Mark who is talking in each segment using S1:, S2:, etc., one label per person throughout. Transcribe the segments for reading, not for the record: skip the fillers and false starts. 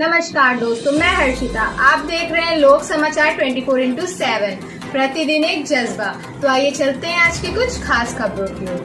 S1: नमस्कार दोस्तों, मैं हर्षिता। आप देख रहे हैं लोक समाचार 24/7, प्रतिदिन एक जज्बा। तो आइए चलते हैं आज की कुछ खास खबरों की ओर।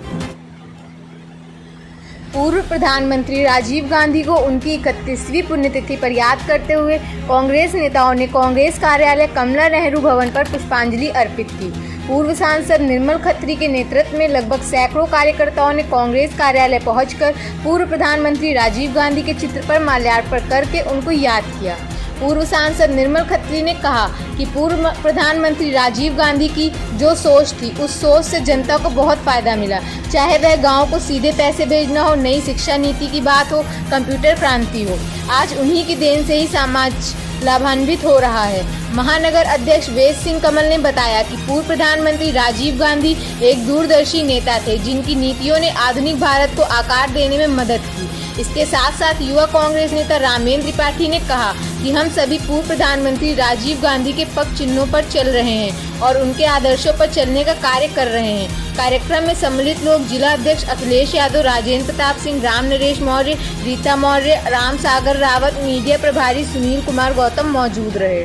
S1: पूर्व प्रधानमंत्री राजीव गांधी को उनकी 31वीं पुण्यतिथि पर याद करते हुए कांग्रेस नेताओं ने कांग्रेस कार्यालय कमला नेहरू भवन पर पुष्पांजलि अर्पित की। पूर्व सांसद निर्मल खत्री के नेतृत्व में लगभग सैकड़ों कार्यकर्ताओं ने कांग्रेस कार्यालय पहुंचकर पूर्व प्रधानमंत्री राजीव गांधी के चित्र पर माल्यार्पण करके उनको याद किया। पूर्व सांसद निर्मल खत्री ने कहा कि पूर्व प्रधानमंत्री राजीव गांधी की जो सोच थी, उस सोच से जनता को बहुत फायदा मिला। चाहे वह गांव को सीधे पैसे भेजना हो, नई शिक्षा नीति की बात हो, कंप्यूटर क्रांति हो, आज उन्हीं की देन से ही समाज लाभान्वित हो रहा है। महानगर अध्यक्ष वेद सिंह कमल ने बताया कि पूर्व प्रधानमंत्री राजीव गांधी एक दूरदर्शी नेता थे, जिनकी नीतियों ने आधुनिक भारत को आकार देने में मदद की। इसके साथ साथ युवा कांग्रेस नेता रामेंद्र त्रिपाठी ने कहा कि हम सभी पूर्व प्रधानमंत्री राजीव गांधी के पग चिन्हों पर चल रहे हैं और उनके आदर्शों पर चलने का कार्य कर रहे हैं। कार्यक्रम में सम्मिलित लोग जिला अध्यक्ष अखिलेश यादव, राजेंद्र प्रताप सिंह, राम नरेश मौर्य, रीता मौर्य, राम सागर रावत, मीडिया प्रभारी सुनील कुमार गौतम मौजूद रहे।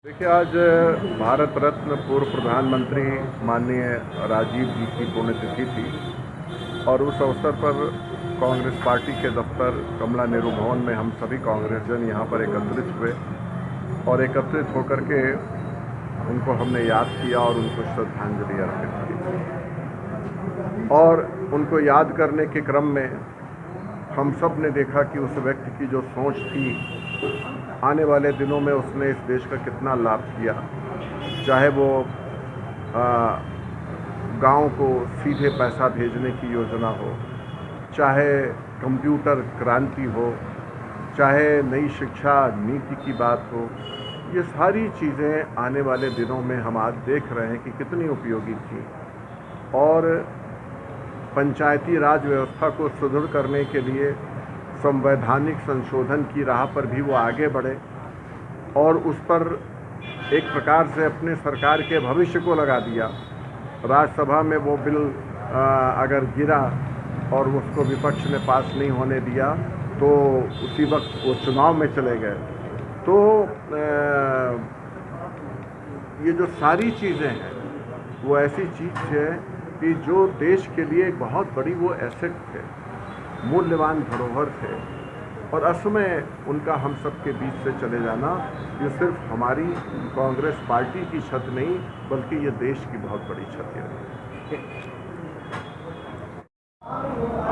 S2: देखिए, आज भारत रत्न पूर्व प्रधानमंत्री माननीय राजीव जी की पुण्यतिथि थी और उस अवसर पर कांग्रेस पार्टी के दफ्तर कमला नेहरू भवन में हम सभी कांग्रेसजन यहाँ पर एकत्रित हुए और एकत्रित होकर के उनको हमने याद किया और उनको श्रद्धांजलि अर्पित की। और उनको याद करने के क्रम में हम सब ने देखा कि उस व्यक्ति की जो सोच थी, आने वाले दिनों में उसने इस देश का कितना लाभ किया। चाहे वो गांव को सीधे पैसा भेजने की योजना हो, चाहे कंप्यूटर क्रांति हो, चाहे नई शिक्षा नीति की बात हो, ये सारी चीज़ें आने वाले दिनों में हम आज देख रहे हैं कि कितनी उपयोगी थी। और पंचायती राज व्यवस्था को सुदृढ़ करने के लिए संवैधानिक संशोधन की राह पर भी वो आगे बढ़े और उस पर एक प्रकार से अपने सरकार के भविष्य को लगा दिया। राज्यसभा में वो बिल अगर गिरा और उसको विपक्ष ने पास नहीं होने दिया तो उसी वक्त वो चुनाव में चले गए। तो ये जो सारी चीज़ें हैं वो ऐसी चीज़ है कि जो देश के लिए एक बहुत बड़ी वो एसेट थे, मूल्यवान धरोहर थे और असमय उनका हम सब के बीच से चले जाना ये सिर्फ हमारी कांग्रेस पार्टी की क्षति नहीं बल्कि ये देश की बहुत बड़ी क्षति है।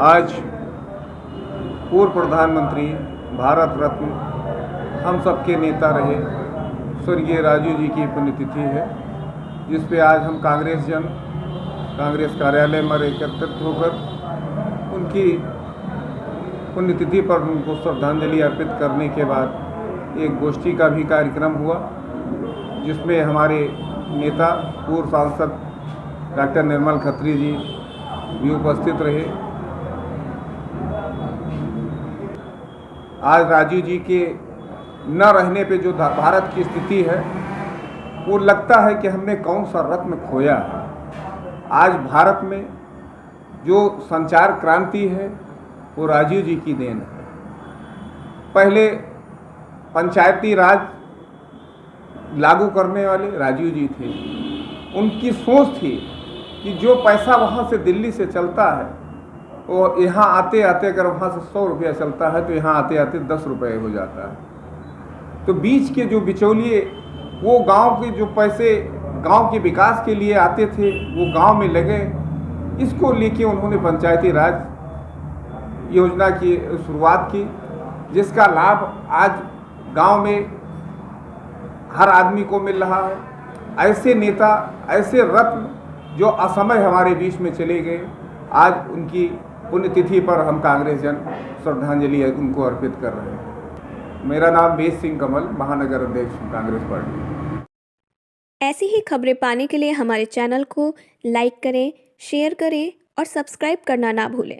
S3: आज पूर्व प्रधानमंत्री, भारत रत्न, हम सबके नेता रहे स्वर्गीय राजीव जी की पुण्यतिथि है, जिस पे आज हम कांग्रेस कार्यालय में एकत्रित होकर उनकी पुण्यतिथि पर उनको श्रद्धांजलि अर्पित करने के बाद एक गोष्ठी का भी कार्यक्रम हुआ, जिसमें हमारे नेता पूर्व सांसद डॉक्टर निर्मल खत्री जी भी उपस्थित रहे। आज राजीव जी के न रहने पे जो भारत की स्थिति है, वो लगता है कि हमने कौन सा रत्न खोया है। आज भारत में जो संचार क्रांति है वो राजीव जी की देन है। पहले पंचायती राज लागू करने वाले राजीव जी थे। उनकी सोच थी कि जो पैसा वहाँ से दिल्ली से चलता है वो यहाँ आते आते अगर वहाँ से 100 रुपया चलता है तो यहाँ आते आते 10 रुपये हो जाता है। तो बीच के जो बिचौलिए वो गांव के जो पैसे गांव के विकास के लिए आते थे वो गांव में लगे। इसको लेके उन्होंने पंचायती राज योजना की शुरुआत की, जिसका लाभ आज गांव में हर आदमी को मिल रहा है। ऐसे नेता, ऐसे रत्न जो असमय हमारे बीच में चले गए, आज उनकी पुण्यतिथि पर हम कांग्रेस जन श्रद्धांजलि उनको अर्पित कर रहे हैं। मेरा नाम वेद सिंह कमल, महानगर अध्यक्ष कांग्रेस पार्टी।
S4: ऐसी ही खबरें पाने के लिए हमारे चैनल को लाइक करें, शेयर करें और सब्सक्राइब करना ना भूलें।